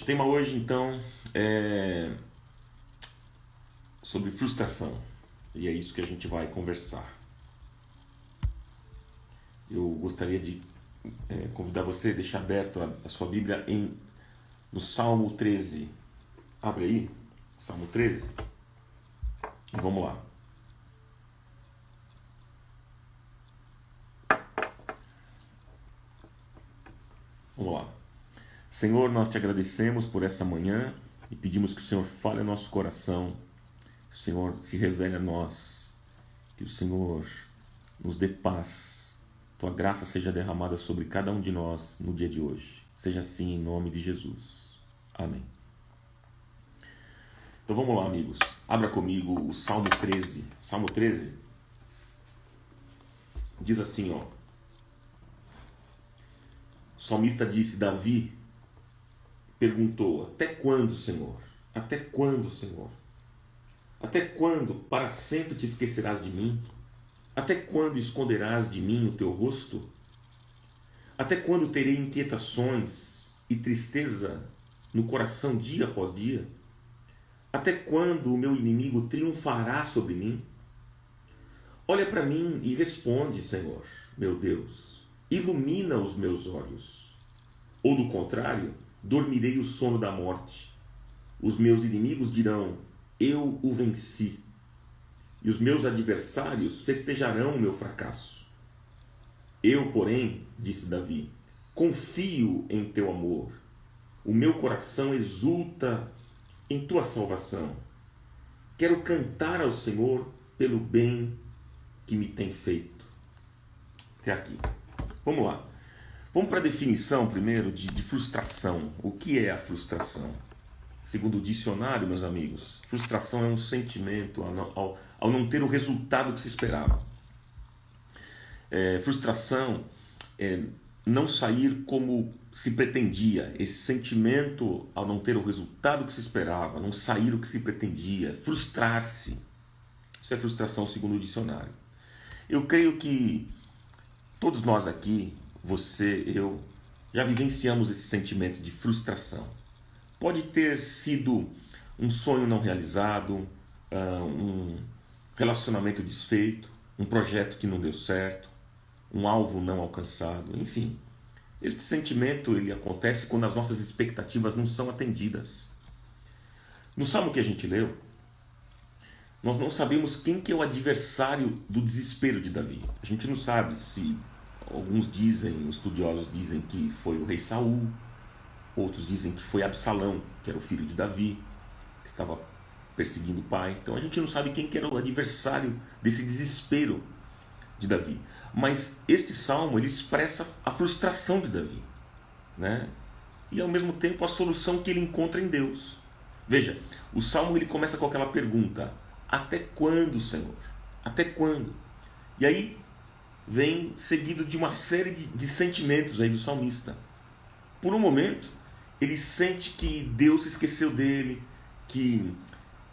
O tema hoje, então, é sobre frustração. E é isso que a gente vai conversar. Eu gostaria de convidar você a deixar aberto a sua Bíblia no Salmo 13. Abre aí, Salmo 13. E vamos lá. Vamos lá. Senhor, nós te agradecemos por essa manhã e pedimos que o Senhor fale ao nosso coração, que o Senhor se revele a nós, que o Senhor nos dê paz, tua graça seja derramada sobre cada um de nós no dia de hoje. Seja assim em nome de Jesus. Amém. Então vamos lá, amigos. Abra comigo o Salmo 13. Salmo 13 diz assim, ó. O salmista disse, Davi perguntou, até quando, Senhor? Até quando, Senhor? Até quando para sempre te esquecerás de mim? Até quando esconderás de mim o teu rosto? Até quando terei inquietações e tristeza no coração dia após dia? Até quando o meu inimigo triunfará sobre mim? Olha para mim e responde, Senhor, meu Deus, ilumina os meus olhos. Ou do contrário, dormirei o sono da morte. Os meus inimigos dirão, eu o venci. E os meus adversários festejarão o meu fracasso. Eu, porém, disse Davi, confio em teu amor. O meu coração exulta em tua salvação. Quero cantar ao Senhor pelo bem que me tem feito. Até aqui. Vamos lá. Vamos para a definição primeiro de frustração. O que é a frustração? Segundo o dicionário, meus amigos, frustração é um sentimento ao não ter o resultado que se esperava. Frustração é não sair como se pretendia. Esse sentimento ao não ter o resultado que se esperava, não sair o que se pretendia, frustrar-se. Isso é frustração segundo o dicionário. Eu creio que todos nós aqui, você, eu, já vivenciamos esse sentimento de frustração. Pode ter sido um sonho não realizado, um relacionamento desfeito, um projeto que não deu certo, um alvo não alcançado, enfim. Este sentimento ele acontece quando as nossas expectativas não são atendidas. No salmo que a gente leu, nós não sabemos quem que é o adversário do desespero de Davi. A gente não sabe se, alguns dizem, estudiosos dizem que foi o rei Saul, outros dizem que foi Absalão, que era o filho de Davi, que estava perseguindo o pai. Então a gente não sabe quem que era o adversário desse desespero de Davi. Mas este salmo ele expressa a frustração de Davi, né? E ao mesmo tempo a solução que ele encontra em Deus. Veja, o salmo ele começa com aquela pergunta: até quando, Senhor? Até quando? E aí vem seguido de uma série de sentimentos aí do salmista. Por um momento, ele sente que Deus se esqueceu dele, que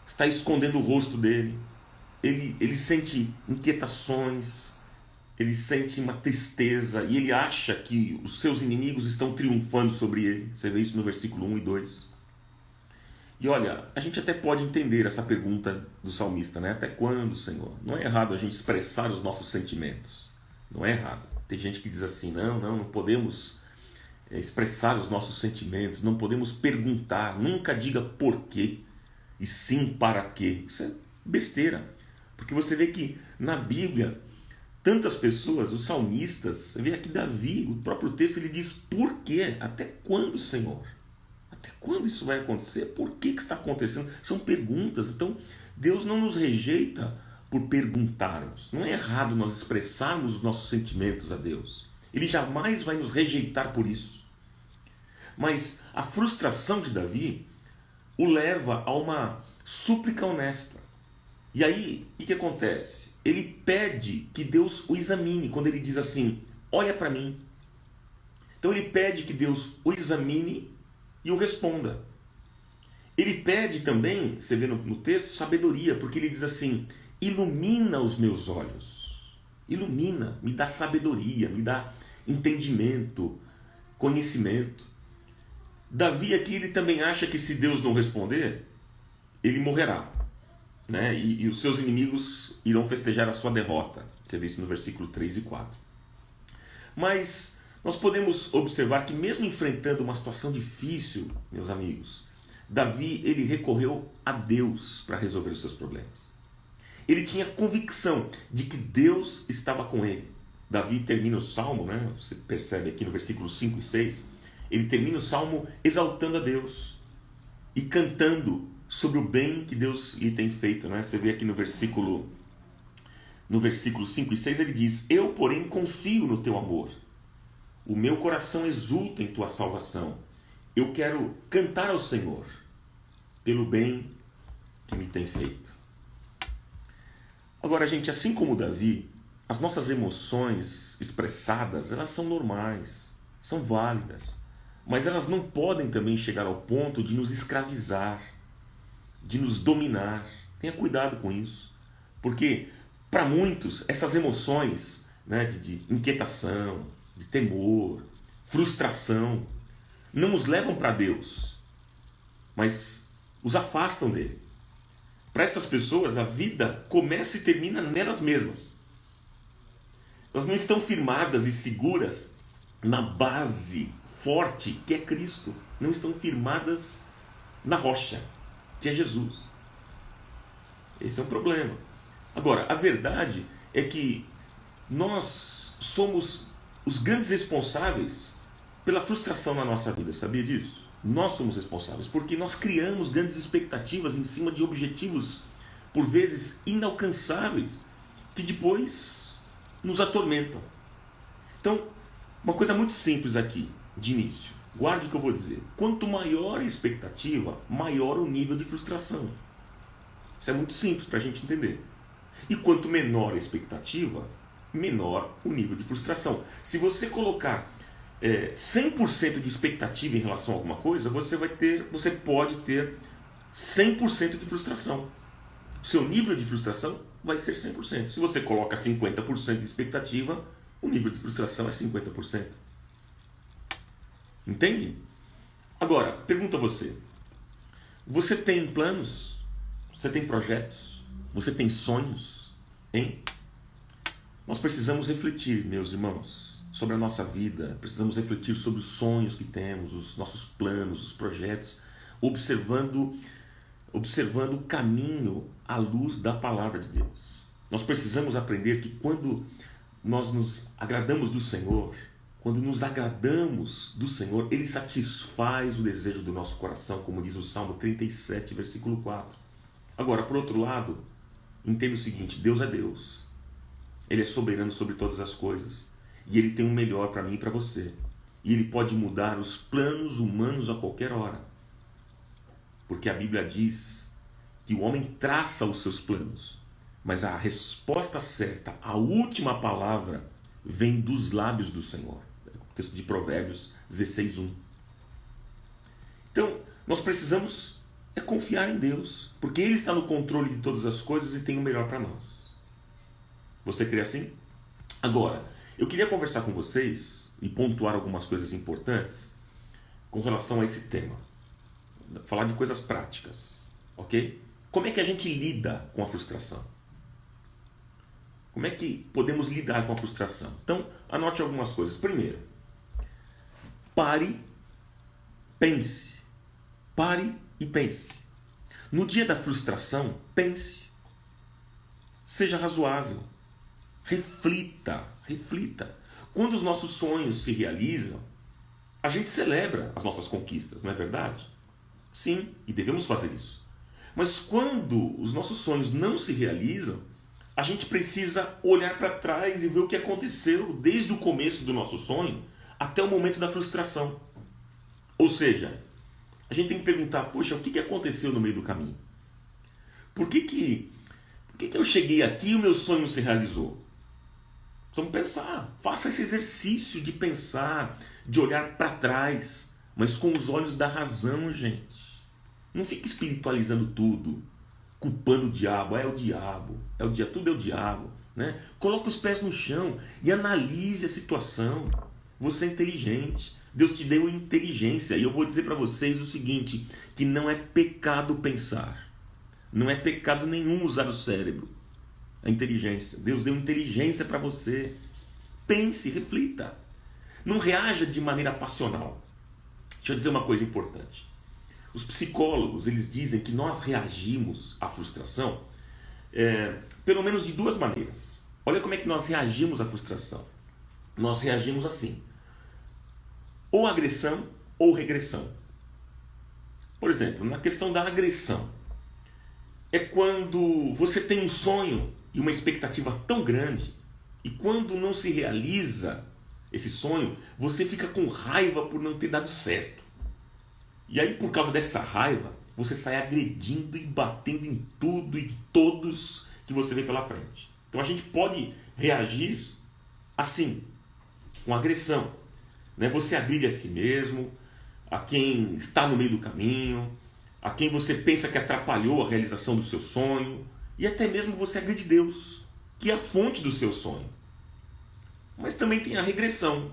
está escondendo o rosto dele. Ele sente inquietações, ele sente uma tristeza e ele acha que os seus inimigos estão triunfando sobre ele. Você vê isso no versículo 1 e 2. E olha, a gente até pode entender essa pergunta do salmista, né? Até quando, Senhor? Não é errado a gente expressar os nossos sentimentos. Não é errado. Tem gente que diz assim, não podemos expressar os nossos sentimentos, não podemos perguntar, nunca diga por quê, e sim para quê. Isso é besteira. Porque você vê que na Bíblia, tantas pessoas, os salmistas, você vê aqui Davi, o próprio texto, ele diz por quê? Até quando, Senhor? Até quando isso vai acontecer? Por que está acontecendo? São perguntas. Então, Deus não nos rejeita por perguntarmos. Não é errado nós expressarmos os nossos sentimentos a Deus. Ele jamais vai nos rejeitar por isso. Mas a frustração de Davi o leva a uma súplica honesta. E aí, o que acontece? Ele pede que Deus o examine, quando ele diz assim, olha para mim. Então ele pede que Deus o examine e o responda. Ele pede também, você vê no texto, sabedoria, porque ele diz assim, ilumina os meus olhos. Ilumina, me dá sabedoria, me dá entendimento, conhecimento. Davi aqui ele também acha que se Deus não responder, ele morrerá, né? E os seus inimigos irão festejar a sua derrota. Você vê isso no versículo 3 e 4. Mas nós podemos observar que mesmo enfrentando uma situação difícil, meus amigos, Davi ele recorreu a Deus para resolver os seus problemas. Ele tinha convicção de que Deus estava com ele. Davi termina o salmo, né? Você percebe aqui no versículo 5 e 6, ele termina o salmo exaltando a Deus e cantando sobre o bem que Deus lhe tem feito, né? Você vê aqui no versículo 5 e 6 ele diz: eu, porém, confio no teu amor. O meu coração exulta em tua salvação. Eu quero cantar ao Senhor pelo bem que me tem feito. Agora, gente, assim como Davi, as nossas emoções expressadas, elas são normais, são válidas, mas elas não podem também chegar ao ponto de nos escravizar, de nos dominar. Tenha cuidado com isso, porque para muitos essas emoções, né, de inquietação, de temor, frustração, não nos levam para Deus, mas os afastam dele. Para estas pessoas, a vida começa e termina nelas mesmas. Elas não estão firmadas e seguras na base forte que é Cristo. Não estão firmadas na rocha, que é Jesus. Esse é um problema. Agora, a verdade é que nós somos os grandes responsáveis pela frustração na nossa vida, sabia disso? Nós somos responsáveis, porque nós criamos grandes expectativas em cima de objetivos, por vezes inalcançáveis, que depois nos atormentam. Então, uma coisa muito simples aqui, de início, guarde o que eu vou dizer. Quanto maior a expectativa, maior o nível de frustração. Isso é muito simples para a gente entender. E quanto menor a expectativa, menor o nível de frustração. Se você colocar 100% de expectativa em relação a alguma coisa, você pode ter 100% de frustração. O seu nível de frustração vai ser 100%. Se você coloca 50% de expectativa, o nível de frustração é 50%. Entende? Agora, pergunto a você. Você tem planos? Você tem projetos? Você tem sonhos? Hein? Nós precisamos refletir, meus irmãos, sobre a nossa vida. Precisamos refletir sobre os sonhos que temos, os nossos planos, os projetos, observando o caminho à luz da palavra de Deus. Nós precisamos aprender que quando nós nos agradamos do Senhor, Ele satisfaz o desejo do nosso coração, como diz o Salmo 37, versículo 4. Agora, por outro lado, entenda o seguinte: Deus é Deus. Ele é soberano sobre todas as coisas. E Ele tem o melhor para mim e para você. E Ele pode mudar os planos humanos a qualquer hora. Porque a Bíblia diz que o homem traça os seus planos, mas a resposta certa, a última palavra, vem dos lábios do Senhor. O texto de Provérbios 16:1. Então, nós precisamos confiar em Deus, porque Ele está no controle de todas as coisas e tem o melhor para nós. Você crê assim? Agora, eu queria conversar com vocês e pontuar algumas coisas importantes com relação a esse tema. Falar de coisas práticas, ok? Como é que a gente lida com a frustração? Como é que podemos lidar com a frustração? Então, anote algumas coisas. Primeiro, pare, pense. Pare e pense. No dia da frustração, pense. Seja razoável. Reflita. Quando os nossos sonhos se realizam, a gente celebra as nossas conquistas, não é verdade? Sim, e devemos fazer isso. Mas quando os nossos sonhos não se realizam, a gente precisa olhar para trás e ver o que aconteceu desde o começo do nosso sonho até o momento da frustração. Ou seja, a gente tem que perguntar: poxa, o que aconteceu no meio do caminho? Por que eu cheguei aqui e o meu sonho não se realizou? Precisamos pensar. Faça esse exercício de pensar, de olhar para trás, mas com os olhos da razão, gente. Não fique espiritualizando tudo, culpando o diabo. É o diabo, tudo é o diabo, né? Coloque os pés no chão e analise a situação. Você é inteligente, Deus te deu inteligência. E eu vou dizer para vocês o seguinte, que não é pecado pensar. Não é pecado nenhum usar o cérebro. A inteligência. Deus deu inteligência para você. Pense, reflita. Não reaja de maneira passional. Deixa eu dizer uma coisa importante. Os psicólogos, eles dizem que nós reagimos à frustração pelo menos de duas maneiras. Olha como é que nós reagimos à frustração. Nós reagimos assim. Ou agressão ou regressão. Por exemplo, na questão da agressão. É quando você tem um sonho e uma expectativa tão grande, e quando não se realiza esse sonho, você fica com raiva por não ter dado certo. E aí, por causa dessa raiva, você sai agredindo e batendo em tudo e todos que você vê pela frente. Então a gente pode reagir assim, com agressão. Você agride a si mesmo, a quem está no meio do caminho, a quem você pensa que atrapalhou a realização do seu sonho, e até mesmo você agride Deus, que é a fonte do seu sonho. Mas também tem a regressão.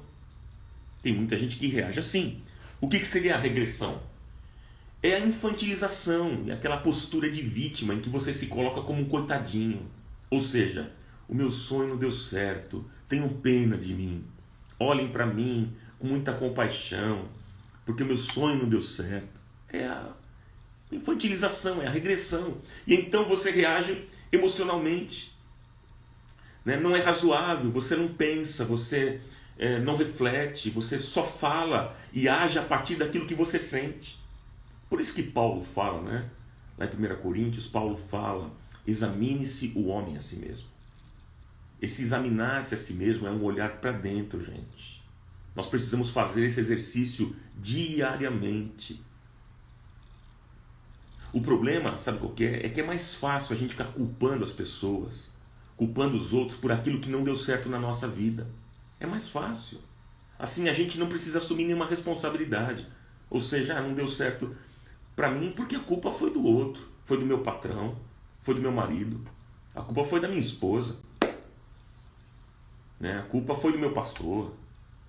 Tem muita gente que reage assim. O que seria a regressão? É a infantilização, é aquela postura de vítima em que você se coloca como um coitadinho. Ou seja, o meu sonho não deu certo, tenham pena de mim, olhem para mim com muita compaixão, porque o meu sonho não deu certo. É a infantilização, é a regressão. E então você reage emocionalmente. Não é razoável, você não pensa, você não reflete, você só fala e age a partir daquilo que você sente. Por isso que Paulo fala, lá em 1 Coríntios, Paulo fala, examine-se o homem a si mesmo. Esse examinar-se a si mesmo é um olhar para dentro, gente. Nós precisamos fazer esse exercício diariamente. O problema, sabe qual que é? É que é mais fácil a gente ficar culpando as pessoas, culpando os outros por aquilo que não deu certo na nossa vida. É mais fácil. Assim a gente não precisa assumir nenhuma responsabilidade. Ou seja, não deu certo para mim porque a culpa foi do outro, foi do meu patrão, foi do meu marido, a culpa foi da minha esposa, a culpa foi do meu pastor,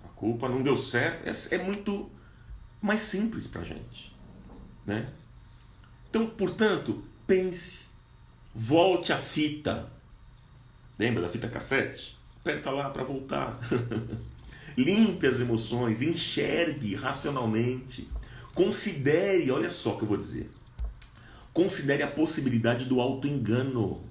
a culpa não deu certo. É muito mais simples para a gente. Então, portanto, pense, volte à fita. Lembra da fita cassete? Aperta lá para voltar. Limpe as emoções, enxergue racionalmente. Considere, olha só o que eu vou dizer. Considere a possibilidade do auto-engano.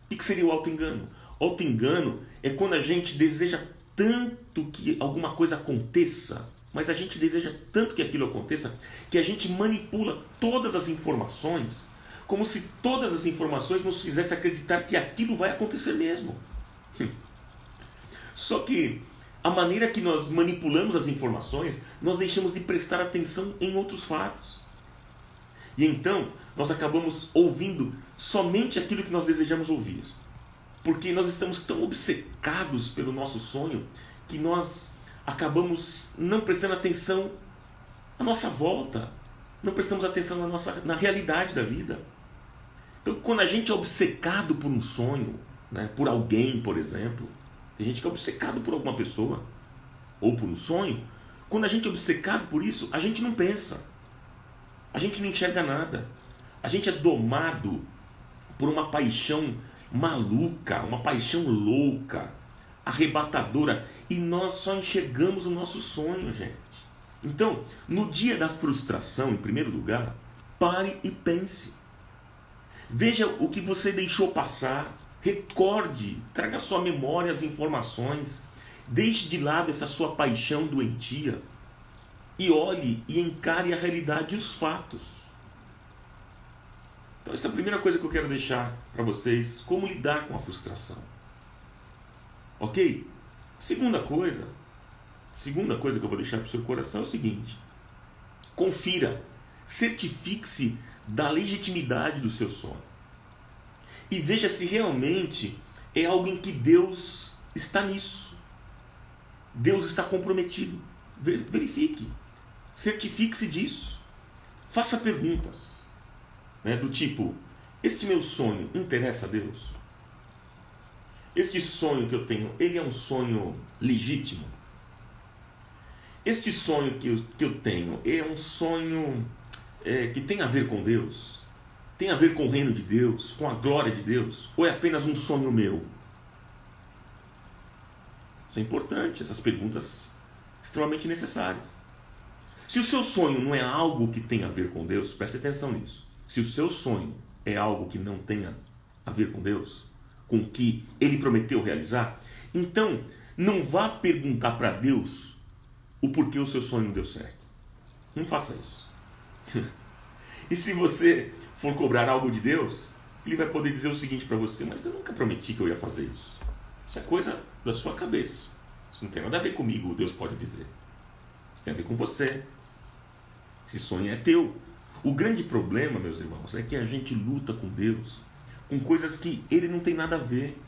O que seria o auto-engano? Auto-engano é quando a gente deseja tanto que alguma coisa aconteça, mas a gente deseja tanto que aquilo aconteça, que a gente manipula todas as informações, como se todas as informações nos fizessem acreditar que aquilo vai acontecer mesmo. Só que a maneira que nós manipulamos as informações, nós deixamos de prestar atenção em outros fatos. E então, nós acabamos ouvindo somente aquilo que nós desejamos ouvir. Porque nós estamos tão obcecados pelo nosso sonho, que nós acabamos não prestando atenção à nossa volta, não prestamos atenção na realidade da vida. Então, quando a gente é obcecado por um sonho, por alguém, por exemplo, tem gente que é obcecado por alguma pessoa, ou por um sonho, quando a gente é obcecado por isso, a gente não pensa, a gente não enxerga nada, a gente é domado por uma paixão maluca, uma paixão louca, arrebatadora, e nós só enxergamos o nosso sonho, gente. Então, no dia da frustração, em primeiro lugar, pare e pense. Veja o que você deixou passar, recorde, traga à sua memória as informações, deixe de lado essa sua paixão doentia e olhe e encare a realidade e os fatos. Então essa é a primeira coisa que eu quero deixar para vocês, como lidar com a frustração. Ok? Segunda coisa que eu vou deixar para o seu coração é o seguinte: confira, certifique-se da legitimidade do seu sonho. E veja se realmente é algo em que Deus está nisso. Deus está comprometido. Verifique. Certifique-se disso. Faça perguntas. Do tipo, este meu sonho interessa a Deus? Este sonho que eu tenho, ele é um sonho legítimo? este sonho que eu tenho é um sonho que tem a ver com Deus? Tem a ver com o reino de Deus, com a glória de Deus? Ou é apenas um sonho meu? Isso é importante, essas perguntas extremamente necessárias. Se o seu sonho não é algo que tenha a ver com Deus, preste atenção nisso. Se o seu sonho é algo que não tenha a ver com Deus, com o que Ele prometeu realizar, então não vá perguntar para Deus o porquê o seu sonho não deu certo. Não faça isso. E se você for cobrar algo de Deus, Ele vai poder dizer o seguinte para você: mas eu nunca prometi que eu ia fazer isso. Isso é coisa da sua cabeça. Isso não tem nada a ver comigo, Deus pode dizer. Isso tem a ver com você. Esse sonho é teu. O grande problema, meus irmãos, é que a gente luta com Deus com coisas que Ele não tem nada a ver.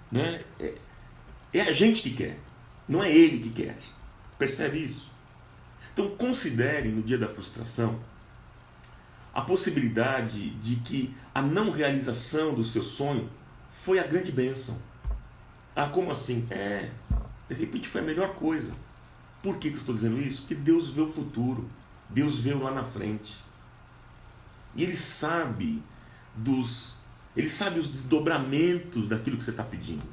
Né? É a gente que quer, não é Ele que quer. Percebe isso? Então considere no dia da frustração a possibilidade de que a não realização do seu sonho foi a grande bênção. Ah, como assim? De repente foi a melhor coisa. Por que eu estou dizendo isso? Porque Deus vê o futuro. Deus vê lá na frente. E Ele sabe os desdobramentos daquilo que você está pedindo.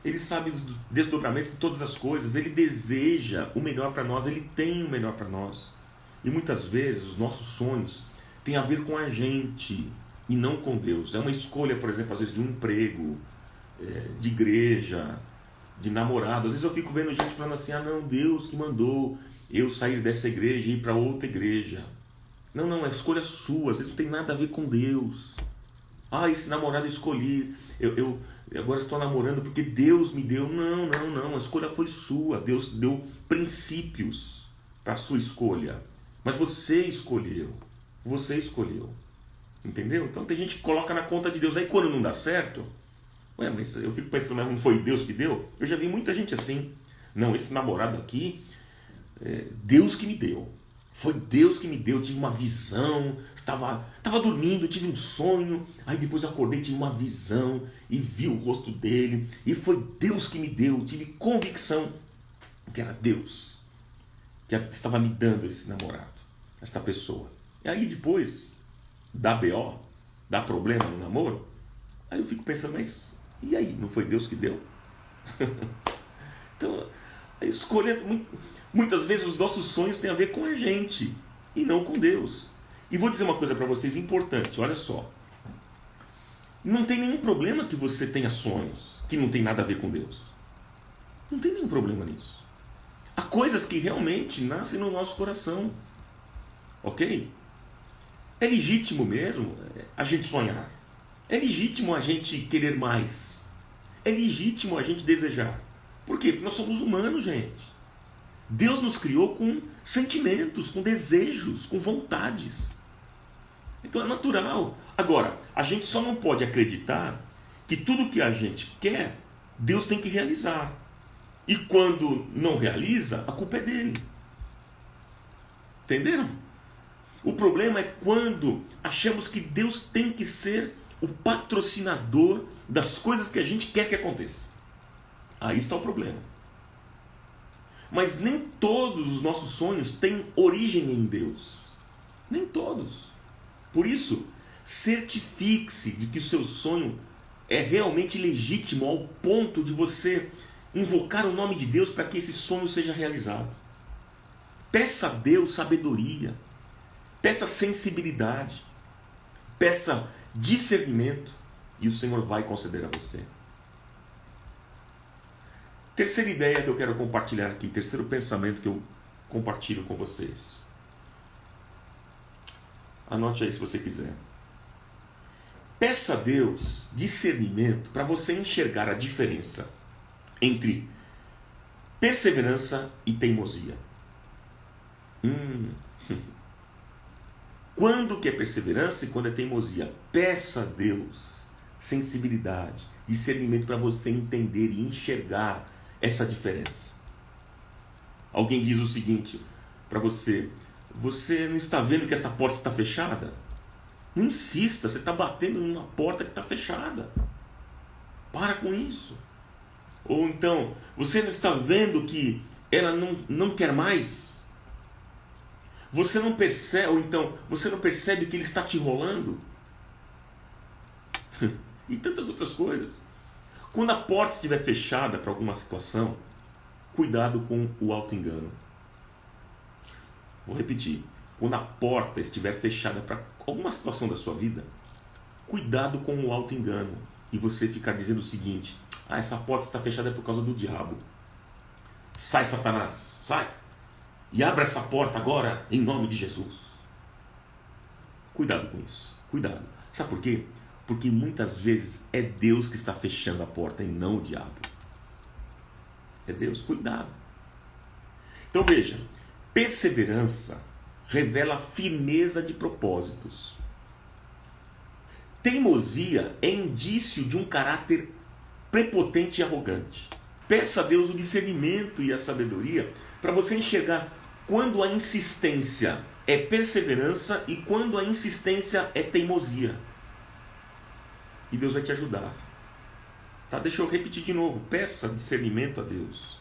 Ele sabe os desdobramentos de todas as coisas. Ele deseja o melhor para nós. Ele tem o melhor para nós. E muitas vezes os nossos sonhos têm a ver com a gente e não com Deus. É uma escolha, por exemplo, às vezes de um emprego, de igreja, de namorado. Às vezes eu fico vendo gente falando assim: ah não, Deus que mandou eu sair dessa igreja e ir para outra igreja. Não, é escolha sua. Às vezes não tem nada a ver com Deus. Ah, esse namorado eu escolhi, eu agora estou namorando porque Deus me deu. Não, a escolha foi sua. Deus deu princípios para a sua escolha, mas você escolheu. Entendeu? Então tem gente que coloca na conta de Deus. Aí quando não dá certo, mas eu fico pensando: mas não foi Deus que deu? Eu já vi muita gente assim: não, esse namorado aqui, Deus que me deu. Foi Deus que me deu, tive uma visão, estava dormindo, tive um sonho, aí depois eu acordei, tive uma visão e vi o rosto dele, e foi Deus que me deu, tive convicção que era Deus que estava me dando esse namorado, esta pessoa. E aí depois dá BO, dá problema no namoro, aí eu fico pensando: mas e aí, não foi Deus que deu? Então, a escolha, muitas vezes os nossos sonhos têm a ver com a gente e não com Deus. E vou dizer uma coisa para vocês importante: olha só, não tem nenhum problema que você tenha sonhos que não tem nada a ver com Deus. Não tem nenhum problema nisso. Há coisas que realmente nascem no nosso coração, ok? É legítimo mesmo a gente sonhar. É legítimo a gente querer mais. É legítimo a gente desejar. Por quê? Porque nós somos humanos, gente. Deus nos criou com sentimentos, com desejos, com vontades. Então é natural. Agora, a gente só não pode acreditar que tudo que a gente quer, Deus tem que realizar. E quando não realiza, a culpa é dele. Entenderam? O problema é quando achamos que Deus tem que ser o patrocinador das coisas que a gente quer que aconteça. Aí está o problema. Mas nem todos os nossos sonhos têm origem em Deus. Nem todos. Por isso, certifique-se de que o seu sonho é realmente legítimo ao ponto de você invocar o nome de Deus para que esse sonho seja realizado. Peça a Deus sabedoria. Peça sensibilidade. Peça discernimento. E o Senhor vai conceder a você. Terceira ideia que eu quero compartilhar aqui, terceiro pensamento que eu compartilho com vocês. Anote aí se você quiser. Peça a Deus discernimento para você enxergar a diferença entre perseverança e teimosia. Quando que é perseverança e quando é teimosia? Peça a Deus sensibilidade, discernimento para você entender e enxergar essa diferença. Alguém diz o seguinte para você: você não está vendo que esta porta está fechada? Não insista, você está batendo numa porta que está fechada. Para com isso. Ou então, você não está vendo que ela não quer mais? Você não percebe, ou então, você não percebe que ele está te enrolando? E tantas outras coisas. Quando a porta estiver fechada para alguma situação, cuidado com o auto-engano. Vou repetir. Quando a porta estiver fechada para alguma situação da sua vida, cuidado com o auto-engano. E você ficar dizendo o seguinte: essa porta está fechada por causa do diabo. Sai, Satanás, sai! E abra essa porta agora, em nome de Jesus. Cuidado com isso, cuidado. Sabe por quê? Porque muitas vezes é Deus que está fechando a porta e não o diabo. É Deus, cuidado. Então veja, perseverança revela firmeza de propósitos. Teimosia é indício de um caráter prepotente e arrogante. Peça a Deus o discernimento e a sabedoria para você enxergar quando a insistência é perseverança e quando a insistência é teimosia. E Deus vai te ajudar. Tá? Deixa eu repetir de novo. Peça discernimento a Deus.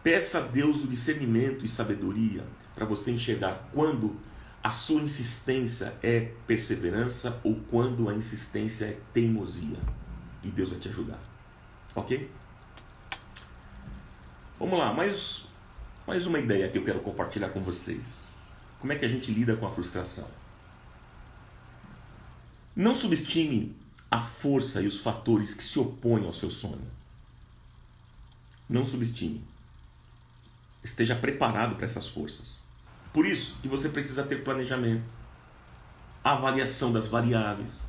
Peça a Deus o discernimento e sabedoria para você enxergar quando a sua insistência é perseverança ou quando a insistência é teimosia. E Deus vai te ajudar. Ok? Vamos lá, mais uma ideia que eu quero compartilhar com vocês. Como é que a gente lida com a frustração? Não subestime a força e os fatores que se opõem ao seu sonho. Não subestime. Esteja preparado para essas forças. Por isso que você precisa ter planejamento, avaliação das variáveis,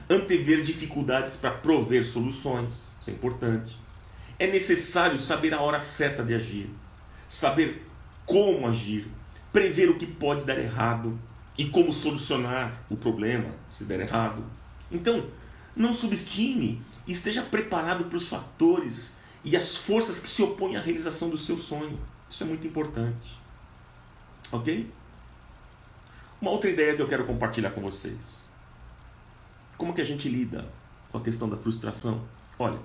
antever dificuldades para prover soluções. Isso é importante. É necessário saber a hora certa de agir, saber como agir, prever o que pode dar errado e como solucionar o problema se der errado. Então, não subestime e esteja preparado para os fatores e as forças que se opõem à realização do seu sonho. Isso é muito importante. Ok? Uma outra ideia que eu quero compartilhar com vocês. Como que a gente lida com a questão da frustração? Olha,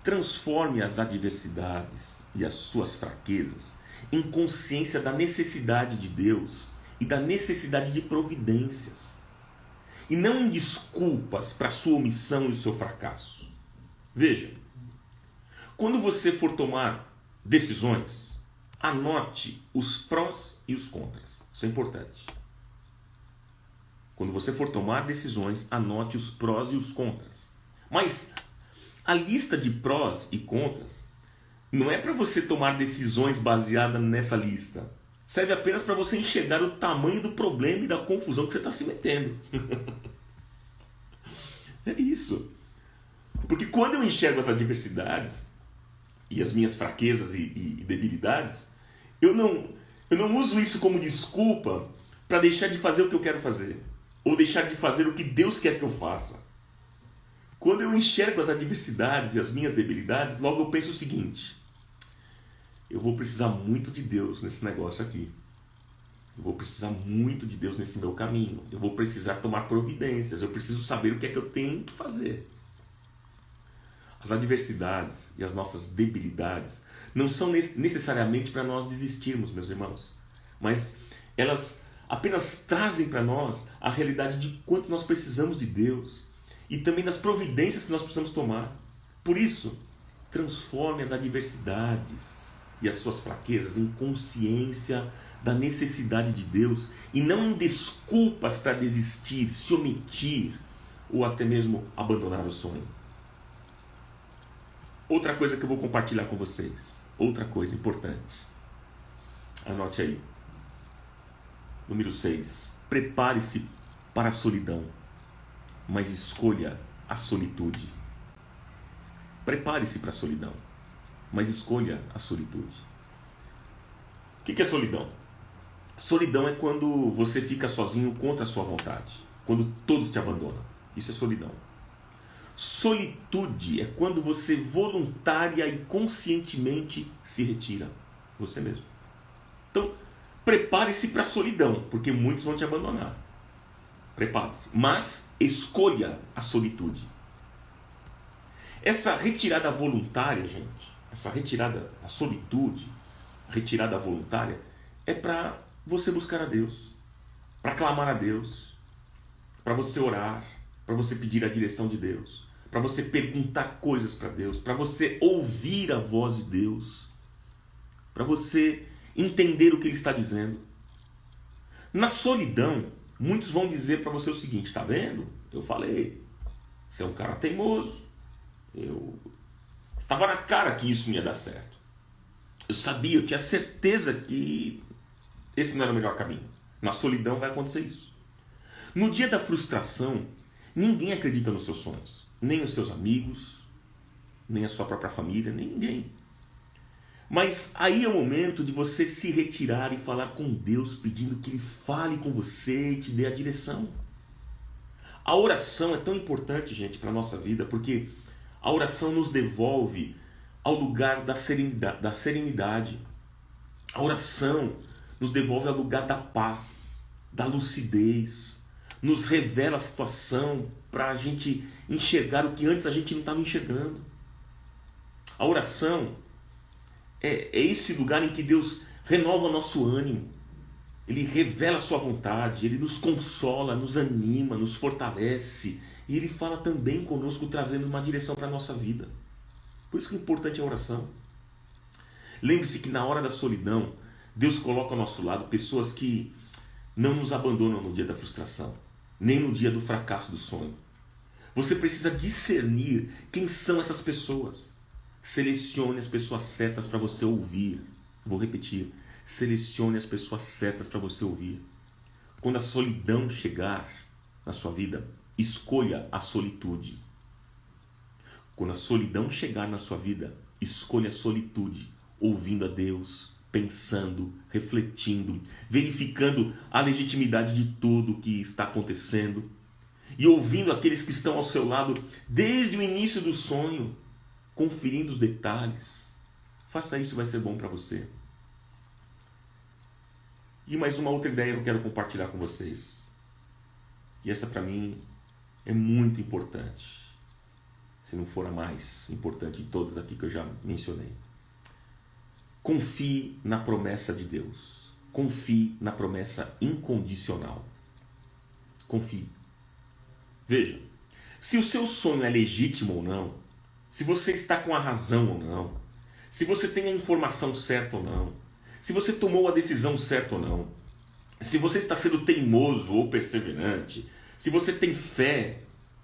transforme as adversidades e as suas fraquezas em consciência da necessidade de Deus e da necessidade de providências. E não em desculpas para a sua omissão e o seu fracasso. Veja, quando você for tomar decisões, anote os prós e os contras. Isso é importante. Quando você for tomar decisões, anote os prós e os contras. Mas a lista de prós e contras não é para você tomar decisões baseadas nessa lista. Serve apenas para você enxergar o tamanho do problema e da confusão que você está se metendo. É isso. Porque quando eu enxergo as adversidades e as minhas fraquezas e debilidades, eu não uso isso como desculpa para deixar de fazer o que eu quero fazer. Ou deixar de fazer o que Deus quer que eu faça. Quando eu enxergo as adversidades e as minhas debilidades, logo eu penso o seguinte: eu vou precisar muito de Deus nesse negócio aqui. Eu vou precisar muito de Deus nesse meu caminho. Eu vou precisar tomar providências. Eu preciso saber o que é que eu tenho que fazer. As adversidades e as nossas debilidades não são necessariamente para nós desistirmos, meus irmãos. Mas elas apenas trazem para nós a realidade de quanto nós precisamos de Deus e também das providências que nós precisamos tomar. Por isso, transforme as adversidades e as suas fraquezas em consciência da necessidade de Deus e não em desculpas para desistir, se omitir ou até mesmo abandonar o sonho. Outra coisa que eu vou compartilhar com vocês, outra coisa importante. Anote aí. Número 6. Prepare-se para a solidão, mas escolha a solitude. Prepare-se para a solidão, mas escolha a solitude. O que é solidão? Solidão é quando você fica sozinho contra a sua vontade, quando todos te abandonam. Isso é solidão. Solitude é quando você voluntária e conscientemente se retira, você mesmo. Então, prepare-se para a solidão, porque muitos vão te abandonar. Prepare-se, mas escolha a solitude. Essa retirada voluntária, gente, essa retirada, a solitude, a retirada voluntária, é para você buscar a Deus, para clamar a Deus, para você orar, para você pedir a direção de Deus, para você perguntar coisas para Deus, para você ouvir a voz de Deus, para você entender o que Ele está dizendo. Na solidão, muitos vão dizer para você o seguinte: está vendo? Eu falei, você é um cara teimoso, estava na cara que isso não ia dar certo. Eu sabia, eu tinha certeza que esse não era o melhor caminho. Na solidão vai acontecer isso. No dia da frustração, ninguém acredita nos seus sonhos. Nem os seus amigos, nem a sua própria família, nem ninguém. Mas aí é o momento de você se retirar e falar com Deus, pedindo que Ele fale com você e te dê a direção. A oração é tão importante, gente, para a nossa vida, porque a oração nos devolve ao lugar da serenidade. A oração nos devolve ao lugar da paz, da lucidez, nos revela a situação para a gente enxergar o que antes a gente não estava enxergando. A oração é esse lugar em que Deus renova o nosso ânimo, Ele revela a sua vontade, Ele nos consola, nos anima, nos fortalece, e Ele fala também conosco, trazendo uma direção para a nossa vida. Por isso que é importante a oração. Lembre-se que na hora da solidão, Deus coloca ao nosso lado pessoas que não nos abandonam no dia da frustração, nem no dia do fracasso do sonho. Você precisa discernir quem são essas pessoas. Selecione as pessoas certas para você ouvir. Vou repetir. Selecione as pessoas certas para você ouvir. Quando a solidão chegar na sua vida, escolha a solitude. Quando a solidão chegar na sua vida, escolha a solitude, ouvindo a Deus, pensando, refletindo, verificando a legitimidade de tudo que está acontecendo e ouvindo aqueles que estão ao seu lado desde o início do sonho, conferindo os detalhes. Faça isso, vai ser bom para você. E mais uma outra ideia que eu quero compartilhar com vocês. E essa para mim é muito importante. Se não for a mais importante de todas aqui que eu já mencionei. Confie na promessa de Deus. Confie na promessa incondicional. Confie. Veja, se o seu sonho é legítimo ou não, se você está com a razão ou não, se você tem a informação certa ou não, se você tomou a decisão certa ou não, se você está sendo teimoso ou perseverante, se você tem fé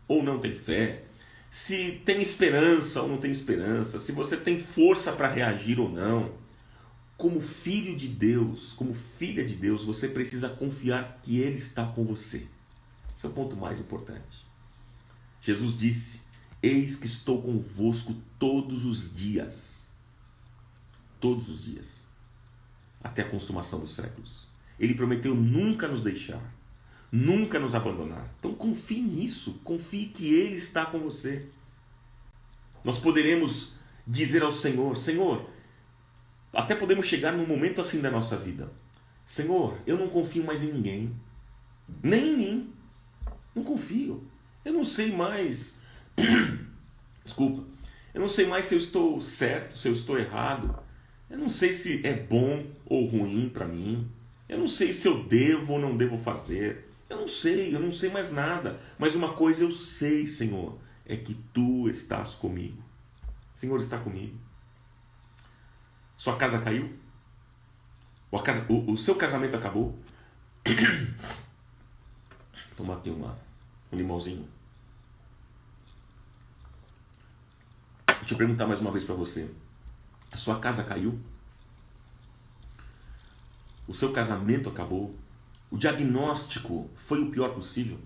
ou não tem fé, se tem esperança ou não tem esperança, se você tem força para reagir ou não, como filho de Deus, como filha de Deus, você precisa confiar que Ele está com você. Esse é o ponto mais importante. Jesus disse: eis que estou convosco todos os dias. Todos os dias. Até a consumação dos séculos. Ele prometeu nunca nos deixar, nunca nos abandonar. Então confie nisso, confie que Ele está com você. Nós poderemos dizer ao Senhor: Senhor, até podemos chegar num momento assim da nossa vida: Senhor, eu não confio mais em ninguém, nem em mim. Não confio. Eu não sei mais. Desculpa. Eu não sei mais se eu estou certo, se eu estou errado. Eu não sei se é bom ou ruim para mim. Eu não sei se eu devo ou não devo fazer. Eu não sei mais nada. Mas uma coisa eu sei, Senhor, é que Tu estás comigo. O Senhor está comigo. Sua casa caiu? O seu casamento acabou? Toma aqui um limãozinho. Deixa eu perguntar mais uma vez para você. A sua casa caiu? O seu casamento acabou? O diagnóstico foi o pior possível?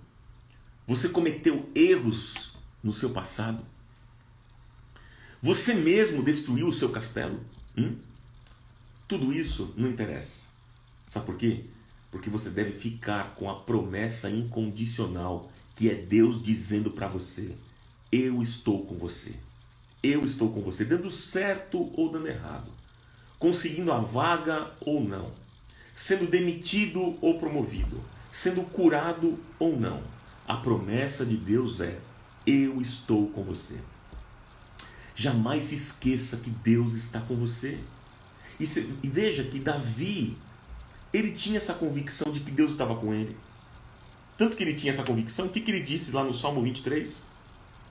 Você cometeu erros no seu passado? Você mesmo destruiu o seu castelo? Tudo isso não interessa. Sabe por quê? Porque você deve ficar com a promessa incondicional, que é Deus dizendo para você: eu estou com você. Eu estou com você, dando certo ou dando errado, conseguindo a vaga ou não, sendo demitido ou promovido, sendo curado ou não. A promessa de Deus é: eu estou com você. Jamais se esqueça que Deus está com você. E veja que Davi, ele tinha essa convicção de que Deus estava com ele. Tanto que ele tinha essa convicção, o que ele disse lá no Salmo 23?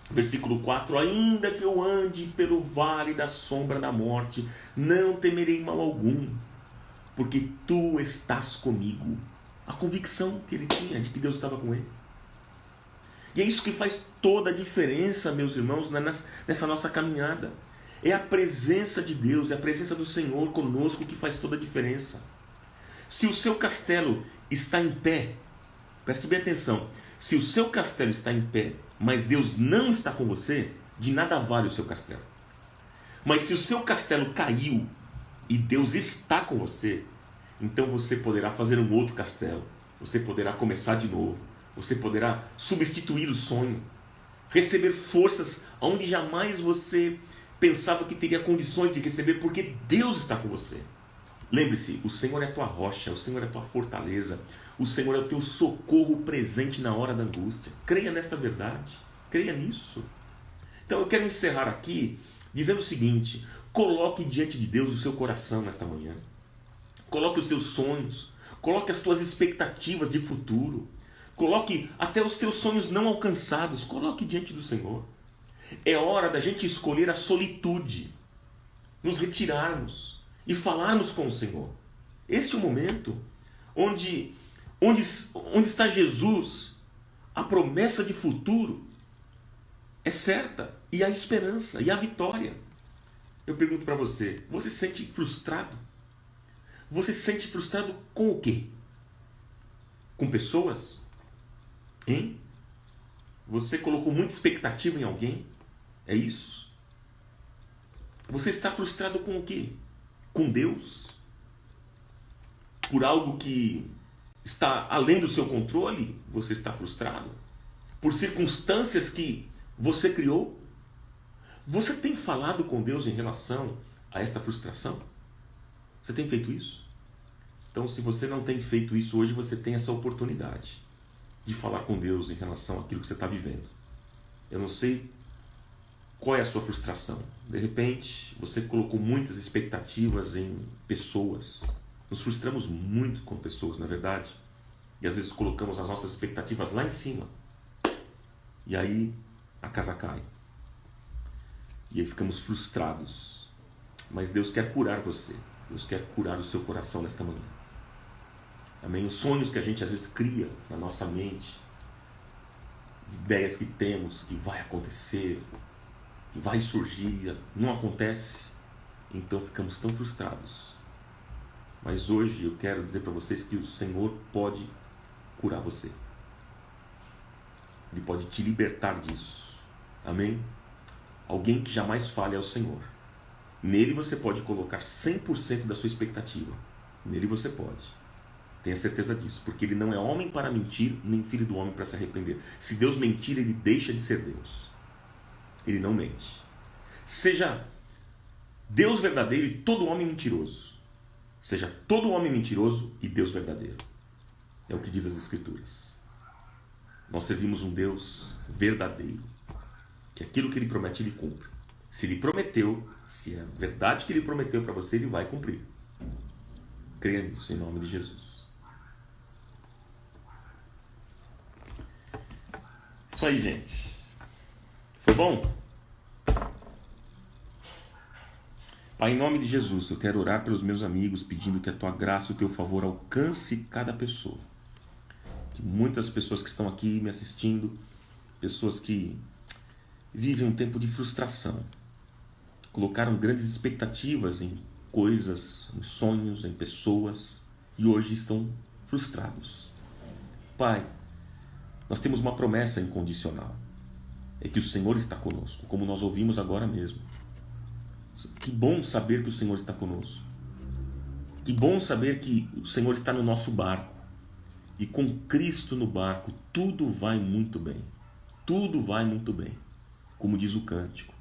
Versículo 4: ainda que eu ande pelo vale da sombra da morte, não temerei mal algum, porque tu estás comigo. A convicção que ele tinha de que Deus estava com ele. E é isso que faz toda a diferença, meus irmãos, nessa nossa caminhada. É a presença de Deus, é a presença do Senhor conosco que faz toda a diferença. Se o seu castelo está em pé, preste bem atenção, se o seu castelo está em pé, mas Deus não está com você, de nada vale o seu castelo. Mas se o seu castelo caiu e Deus está com você, então você poderá fazer um outro castelo, você poderá começar de novo, você poderá substituir o sonho, receber forças onde jamais você pensava que teria condições de receber, porque Deus está com você. Lembre-se, o Senhor é a tua rocha, o Senhor é a tua fortaleza, o Senhor é o teu socorro presente na hora da angústia. Creia nesta verdade, creia nisso. Então eu quero encerrar aqui dizendo o seguinte: coloque diante de Deus o seu coração nesta manhã. Coloque os teus sonhos, coloque as tuas expectativas de futuro, coloque até os teus sonhos não alcançados, coloque diante do Senhor. É hora da gente escolher a solitude, nos retirarmos e falarmos com o Senhor. Este é o momento onde está Jesus, a promessa de futuro é certa, e a esperança, e a vitória. Eu pergunto para você, você se sente frustrado? Você se sente frustrado com o quê? Com pessoas? Hein? Você colocou muita expectativa em alguém? É isso? Você está frustrado com o quê? Com Deus? Por algo que está além do seu controle? Você está frustrado? Por circunstâncias que você criou? Você tem falado com Deus em relação a esta frustração? Você tem feito isso? Então, se você não tem feito isso hoje, você tem essa oportunidade de falar com Deus em relação àquilo que você está vivendo. Eu não sei qual é a sua frustração. De repente, você colocou muitas expectativas em pessoas. Nos frustramos muito com pessoas, não é verdade? E às vezes colocamos as nossas expectativas lá em cima. E aí a casa cai. E aí ficamos frustrados. Mas Deus quer curar você. Deus quer curar o seu coração nesta manhã. Amém? Os sonhos que a gente às vezes cria na nossa mente, ideias que temos que vai acontecer, que vai surgir, não acontece, então ficamos tão frustrados. Mas hoje eu quero dizer para vocês que o Senhor pode curar você. Ele pode te libertar disso. Amém? Alguém que jamais falha é o Senhor. Nele você pode colocar 100% da sua expectativa. Nele você pode. Tenha certeza disso, porque ele não é homem para mentir, nem filho do homem para se arrepender. Se Deus mentir, ele deixa de ser Deus. Ele não mente. Seja Deus verdadeiro e todo homem mentiroso. Seja todo homem mentiroso e Deus verdadeiro. É o que diz as Escrituras. Nós servimos um Deus verdadeiro, que aquilo que ele promete, ele cumpre. Se ele prometeu, se é verdade que ele prometeu para você, ele vai cumprir. Creia nisso, em nome de Jesus. Isso aí, gente. Foi bom? Pai, em nome de Jesus, eu quero orar pelos meus amigos, pedindo que a tua graça e o teu favor alcance cada pessoa. Que muitas pessoas que estão aqui me assistindo, pessoas que vivem um tempo de frustração, colocaram grandes expectativas em coisas, em sonhos, em pessoas, e hoje estão frustrados. Pai, nós temos uma promessa incondicional, é que o Senhor está conosco, como nós ouvimos agora mesmo. Que bom saber que o Senhor está conosco. Que bom saber que o Senhor está no nosso barco. E com Cristo no barco, tudo vai muito bem. Tudo vai muito bem, como diz o cântico.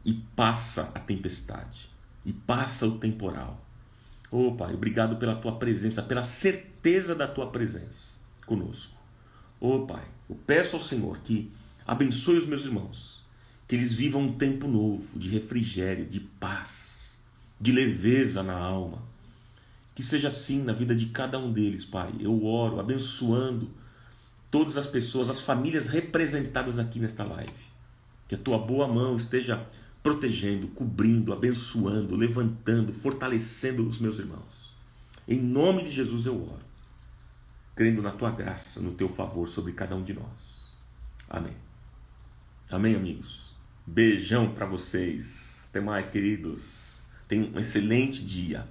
E passa a tempestade, e passa o temporal. Oh Pai, obrigado pela tua presença, pela certeza da tua presença conosco. Oh Pai, eu peço ao Senhor que abençoe os meus irmãos, Que eles vivam um tempo novo, de refrigério, de paz, de leveza na alma. Que seja assim na vida de cada um deles, Pai. Eu oro abençoando todas as pessoas, as famílias representadas aqui nesta live. Que a tua boa mão esteja protegendo, cobrindo, abençoando, levantando, fortalecendo os meus irmãos. Em nome de Jesus eu oro, crendo na tua graça, no teu favor sobre cada um de nós. Amém. Amém, amigos. Beijão para vocês. Até mais, queridos. Tenham um excelente dia.